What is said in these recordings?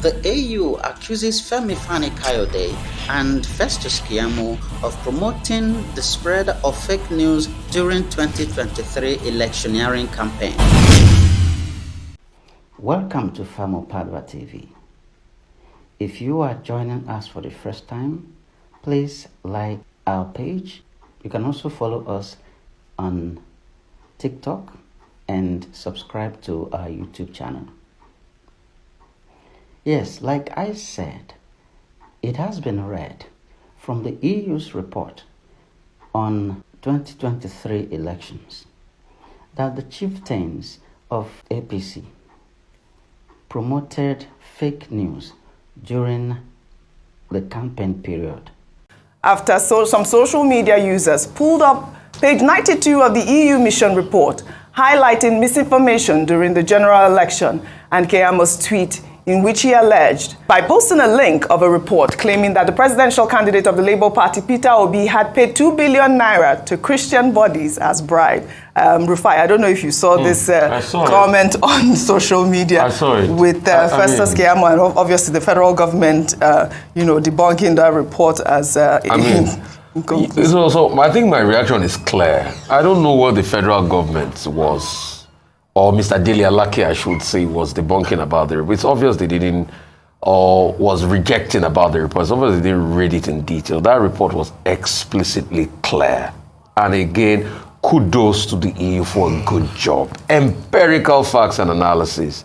The AU accuses Fany Koyode and Festus Keyamo of promoting the spread of fake news during 2023 electioneering campaign. Welcome to Famo Padua TV. If you are joining us for the first time, please like our page. You can also follow us on TikTok and subscribe to our YouTube channel. Yes, like I said, it has been read from the EU's report on 2023 elections that the chieftains of APC promoted fake news during the campaign period. After some social media users pulled up page 92 of the EU mission report, highlighting misinformation during the general election, and Keyamo's tweet in which he alleged, by posting a link of a report claiming that the presidential candidate of the Labour Party, Peter Obi, had paid 2 billion naira to Christian bodies as bribe. Rufai, I don't know if you saw this comment on social media. I saw it. With Festus Keyamo, and obviously the federal government, debunking that report as so I think my reaction is clear. I don't know what the federal government was, or Mr. Dele Alake, I should say, was debunking about the report. It's obvious they didn't, or was rejecting about the report. It's obvious they didn't read it in detail. That report was explicitly clear. And again, kudos to the EU for a good job. Empirical facts and analysis.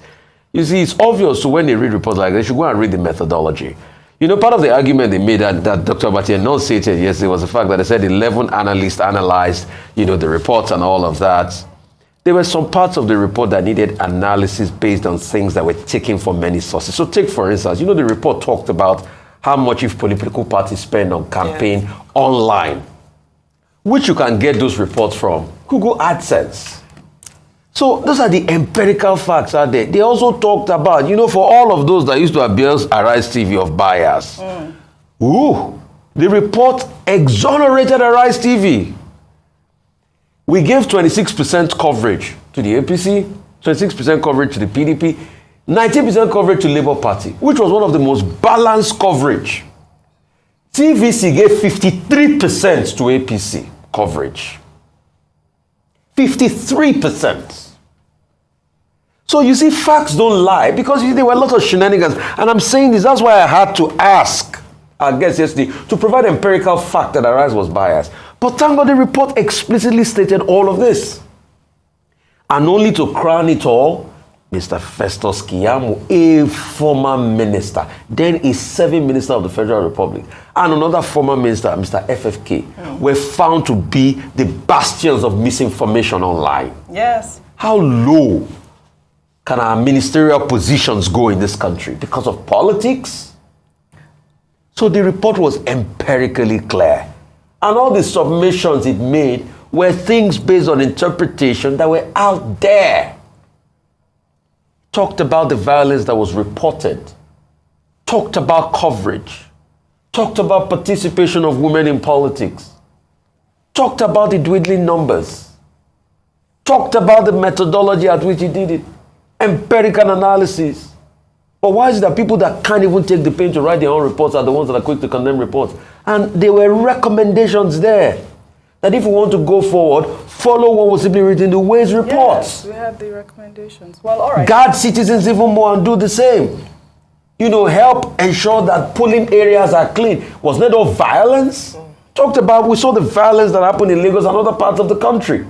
You see, it's obvious to when they read reports like this, they should go and read the methodology. You know, part of the argument they made that Dr. Abati enunciated yesterday was the fact that they said 11 analysts analyzed, the reports and all of that. There were some parts of the report that needed analysis based on things that were taken from many sources. So take, for instance, the report talked about how much if political parties spend on campaign online, which you can get those reports from Google AdSense. So those are the empirical facts out there. They also talked about, for all of those that used to abuse Arise TV of bias, the report exonerated Arise TV. We gave 26% coverage to the APC, 26% coverage to the PDP, 19% coverage to Labour Party, which was one of the most balanced coverage. TVC gave 53% to APC coverage. 53%. So you see, facts don't lie, because there were a lot of shenanigans. And I'm saying this, that's why I had to ask our guest yesterday to provide empirical fact that Arise was biased. But thank God the report explicitly stated all of this. And only to crown it all, Mr. Festus Keyamo, a former minister, then a serving minister of the Federal Republic, and another former minister, Mr. FFK, were found to be the bastions of misinformation online. Yes. How low can our ministerial positions go in this country? Because of politics? So the report was empirically clear. And all the submissions it made were things based on interpretation that were out there. Talked about the violence that was reported. Talked about coverage. Talked about participation of women in politics. Talked about the dwindling numbers. Talked about the methodology at which he did it. Empirical analysis. But why is it that people that can't even take the pain to write their own reports are the ones that are quick to condemn reports? And there were recommendations there that if we want to go forward, follow what was simply written in the Ways reports. Yes, we have the recommendations. Well, all right. Guard citizens even more and do the same. Help ensure that polling areas are clean. Was there no violence? Talked about, we saw the violence that happened in Lagos and other parts of the country.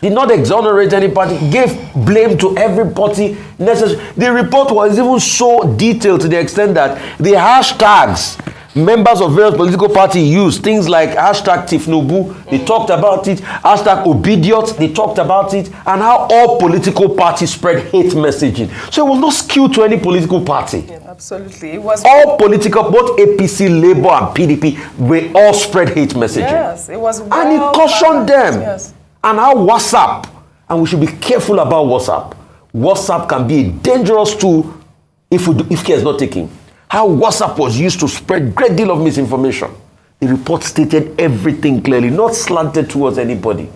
Did not exonerate any party, gave blame to every party necessary. The report was even so detailed to the extent that the hashtags members of various political parties used, things like hashtag Tifnubu, they talked about it, hashtag Obidiot, they talked about it, and how all political parties spread hate messaging. So it was not skewed to any political party. Yeah, absolutely. It was all political, both APC, Labour, and PDP, we all spread hate messaging. Yes, it was well, and he cautioned them. Yes. And how WhatsApp, and we should be careful about WhatsApp. WhatsApp can be a dangerous tool if care is not taken. How WhatsApp was used to spread a great deal of misinformation. The report stated everything clearly, not slanted towards anybody.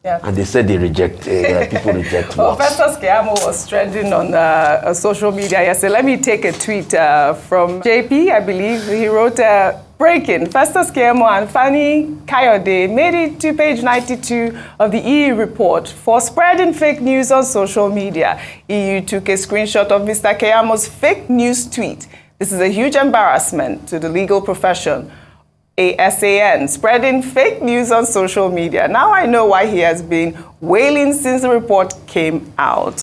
Yeah. And they said they reject, people reject Well, what? Festus Keyamo was trending on social media yesterday. Let me take a tweet from JP, I believe. He wrote, breaking, Festus Keyamo and Fany Koyode made it to page 92 of the EU report for spreading fake news on social media. EU took a screenshot of Mr. Keyamo's fake news tweet. This is a huge embarrassment to the legal profession. ASAN, spreading fake news on social media. Now I know why he has been wailing since the report came out.